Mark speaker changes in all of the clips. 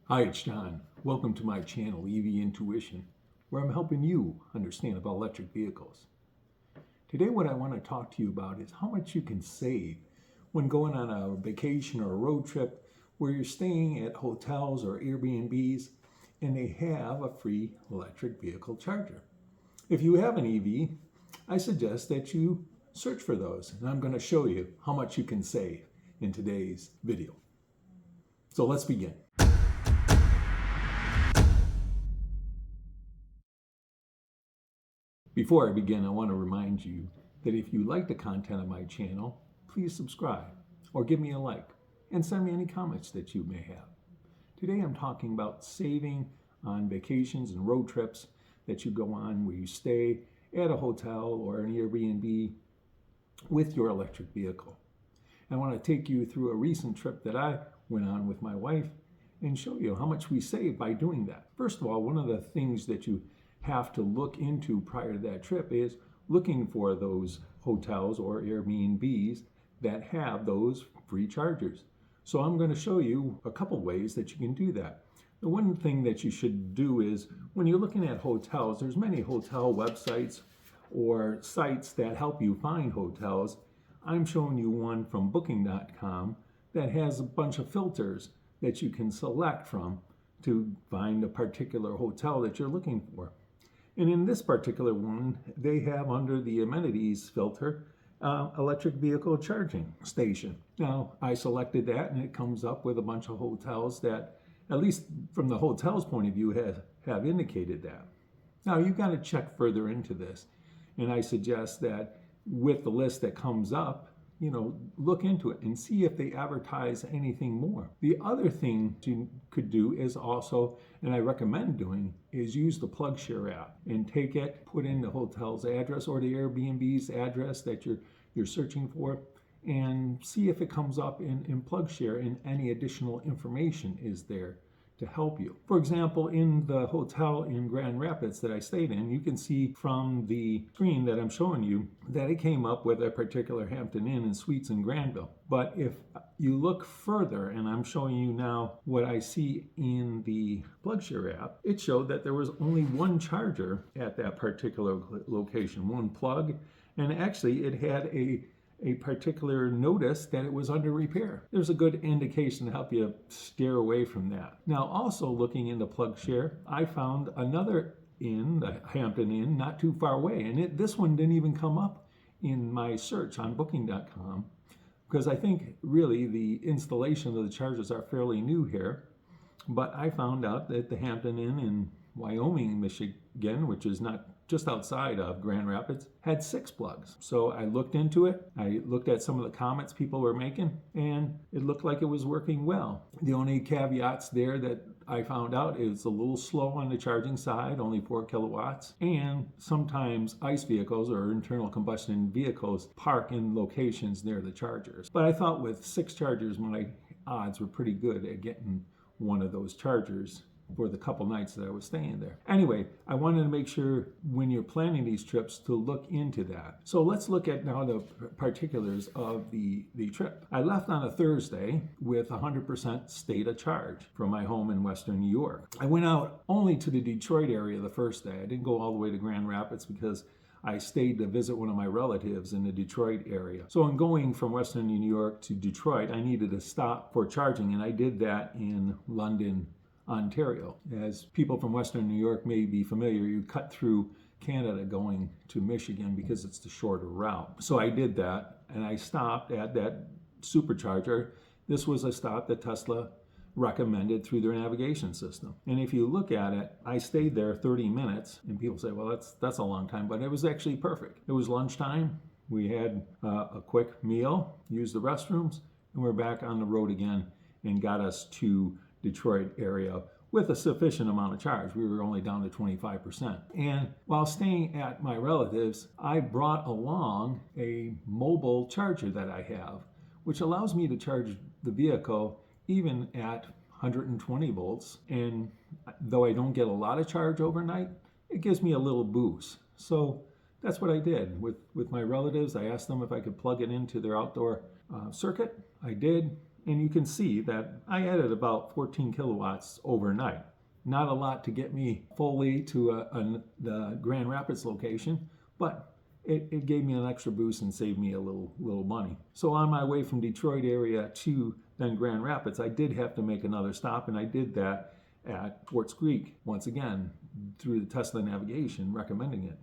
Speaker 1: Hi, it's John. Welcome to my channel, EV Intuition, where I'm helping you understand about electric vehicles. Today, what I want to talk to you about is how much you can save when going on a vacation or a road trip where you're staying at hotels or AirBnBs and they have a free electric vehicle charger. If you have an EV, I suggest that you search for those, and I'm going to show you how much you can save in today's video. So let's begin. Before I begin, I want to remind you that if you like the content of my channel, please subscribe or give me a like and send me any comments that you may have. Today I'm talking about saving on vacations and road trips that you go on where you stay at a hotel or an Airbnb with your electric vehicle. I want to take you through a recent trip that I went on with my wife and show you how much we save by doing that. First of all, one of the things that you have to look into prior to that trip is looking for those hotels or Airbnbs that have those free chargers. So I'm going to show you a couple ways that you can do that. The one thing that you should do is when you're looking at hotels, there's many hotel websites or sites that help you find hotels. I'm showing you one from booking.com that has a bunch of filters that you can select from to find a particular hotel that you're looking for. And in this particular one, they have under the amenities filter, electric vehicle charging station. Now, I selected that and it comes up with a bunch of hotels that, at least from the hotel's point of view, have indicated that. Now, you've got to check further into this. And I suggest that with the list that comes up, look into it and see if they advertise anything more. The other thing you could do is also, and I recommend doing, is use the Plugshare app and take it, put in the hotel's address or the Airbnb's address that you're searching for, and see if it comes up in Plugshare and any additional information is there to help you. For example, in the hotel in Grand Rapids that I stayed in, you can see from the screen that I'm showing you that it came up with a particular Hampton Inn and Suites in Granville. But if you look further, and I'm showing you now what I see in the Plugshare app, it showed that there was only one charger at that particular location, one plug, and actually it had a particular notice that it was under repair. There's a good indication to help you steer away from that. Now, also looking into Plugshare, I found another inn, the Hampton Inn, not too far away, and this one didn't even come up in my search on booking.com because I think really the installation of the chargers are fairly new here. But I found out that the Hampton Inn in Wyoming, Michigan, which is not just outside of Grand Rapids, had 6 plugs. So I looked into it. I looked at some of the comments people were making, and it looked like it was working well. The only caveats there that I found out is a little slow on the charging side, only 4 kilowatts. And sometimes ICE vehicles or internal combustion vehicles park in locations near the chargers. But I thought with 6 chargers, my odds were pretty good at getting one of those chargers for the couple nights that I was staying there. Anyway, I wanted to make sure when you're planning these trips to look into that. So let's look at now the particulars of the trip. I left on a Thursday with 100% state of charge from my home in Western New York. I went out only to the Detroit area the first day. I didn't go all the way to Grand Rapids because I stayed to visit one of my relatives in the Detroit area. So in going from Western New York to Detroit, I needed to stop for charging, and I did that in London, Ontario. As people from Western New York may be familiar, you cut through Canada going to Michigan because it's the shorter route. So I did that, and I stopped at that supercharger. This was a stop that Tesla recommended through their navigation system. And if you look at it, I stayed there 30 minutes, and people say, well, that's a long time, but it was actually perfect. It was lunchtime. We had a quick meal, used the restrooms, and we're back on the road again and got us to Detroit area with a sufficient amount of charge. We were only down to 25%. And while staying at my relatives, I brought along a mobile charger that I have, which allows me to charge the vehicle even at 120 volts. And though I don't get a lot of charge overnight, it gives me a little boost. So that's what I did with my relatives. I asked them if I could plug it into their outdoor circuit. I did. And you can see that I added about 14 kilowatts overnight. Not a lot to get me fully to the Grand Rapids location, but it gave me an extra boost and saved me a little money. So on my way from Detroit area to then Grand Rapids, I did have to make another stop, and I did that at Forts Creek, once again, through the Tesla navigation, recommending it.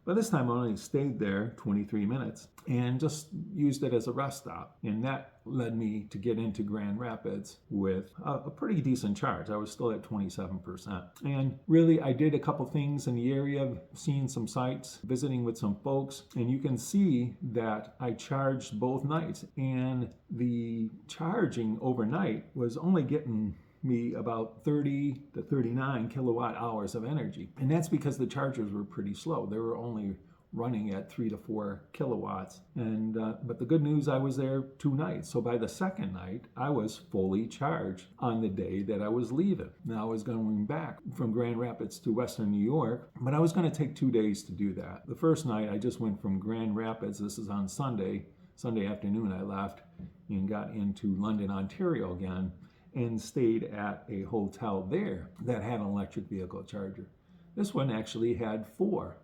Speaker 1: But this time I only stayed there 23 minutes and just used it as a rest stop. And that led me to get into Grand Rapids with a pretty decent charge. I was still at 27%. And really, I did a couple things in the area, seeing some sites, visiting with some folks. And you can see that I charged both nights. And the charging overnight was only getting me about 30 to 39 kilowatt hours of energy. And that's because the chargers were pretty slow. They were only running at 3 to 4 kilowatts. And but the good news, I was there 2 nights. So by the second night, I was fully charged on the day that I was leaving. Now I was going back from Grand Rapids to Western New York, but I was going to take 2 days to do that. The first night, I just went from Grand Rapids. This is on Sunday afternoon, I left and got into London, Ontario again, and stayed at a hotel there that had an electric vehicle charger. This one actually had 4.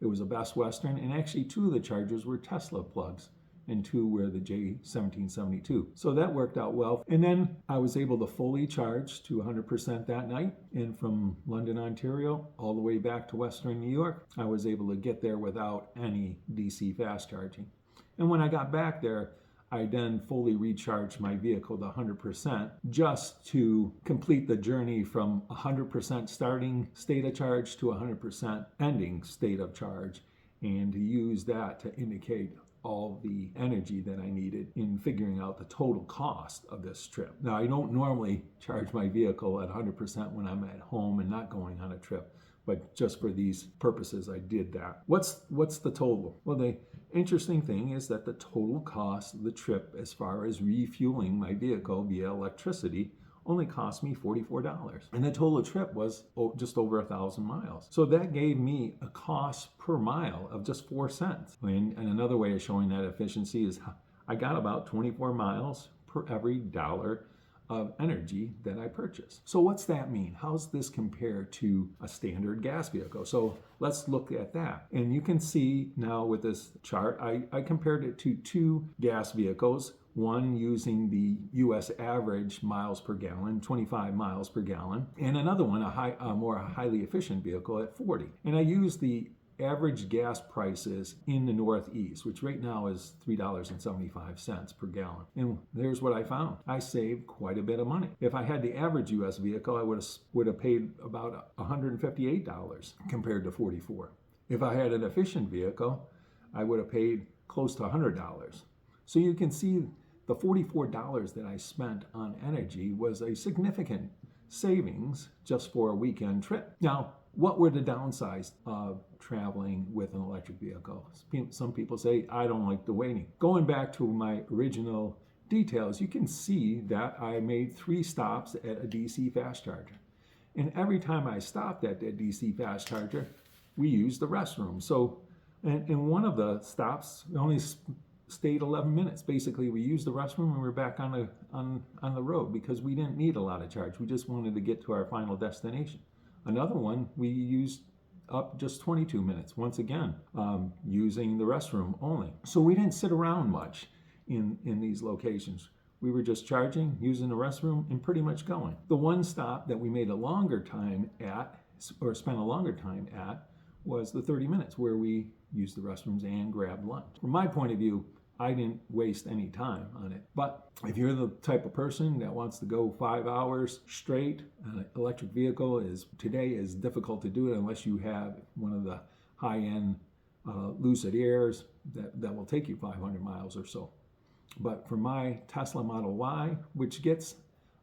Speaker 1: It was a Best Western, and actually 2 of the chargers were Tesla plugs, and 2 were the J1772. So that worked out well. And then I was able to fully charge to 100% that night. And from London, Ontario, all the way back to Western New York, I was able to get there without any DC fast charging. And when I got back there, I then fully recharged my vehicle to 100% just to complete the journey from 100% starting state of charge to 100% ending state of charge, and to use that to indicate all the energy that I needed in figuring out the total cost of this trip. Now, I don't normally charge my vehicle at 100% when I'm at home and not going on a trip, but just for these purposes, I did that. What's the total? Well, the interesting thing is that the total cost of the trip, as far as refueling my vehicle via electricity, only cost me $44. And the total trip was just over 1,000 miles. So that gave me a cost per mile of just 4 cents. And another way of showing that efficiency is I got about 24 miles per every dollar of energy that I purchased. So what's that mean? How's this compare to a standard gas vehicle? So let's look at that. And you can see now with this chart, I compared it to 2 gas vehicles, one using the US average miles per gallon, 25 miles per gallon, and another one, a more highly efficient vehicle at 40. And I used the average gas prices in the Northeast, which right now is $3.75 per gallon. And there's what I found. I saved quite a bit of money. If I had the average US vehicle, I would have paid about $158 compared to $44. If I had an efficient vehicle, I would have paid close to $100. So you can see the $44 that I spent on energy was a significant savings just for a weekend trip. Now, what were the downsides of traveling with an electric vehicle? Some people say, I don't like the waiting. Going back to my original details, you can see that I made 3 stops at a DC fast charger. And every time I stopped at that DC fast charger, we used the restroom. So in one of the stops, we only stayed 11 minutes. Basically, we used the restroom and we're back on the road because we didn't need a lot of charge. We just wanted to get to our final destination. Another one, we used up just 22 minutes, once again, using the restroom only. So we didn't sit around much in these locations. We were just charging, using the restroom, and pretty much going. The one stop that we made a longer time at, or spent a longer time at, was the 30 minutes where we used the restrooms and grabbed lunch. From my point of view, I didn't waste any time on it. But if you're the type of person that wants to go 5 hours straight, an electric vehicle today is difficult to do it unless you have one of the high-end Lucid Airs that will take you 500 miles or so. But for my Tesla Model Y, which gets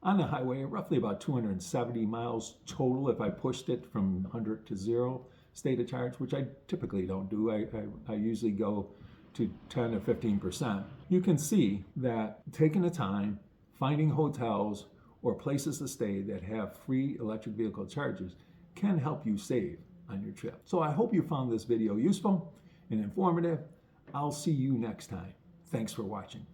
Speaker 1: on the highway roughly about 270 miles total if I pushed it from 100 to 0 state of charge, which I typically don't do. I usually go to 10 or 15%. You can see that taking the time, finding hotels or places to stay that have free electric vehicle chargers can help you save on your trip. So I hope you found this video useful and informative. I'll see you next time. Thanks for watching.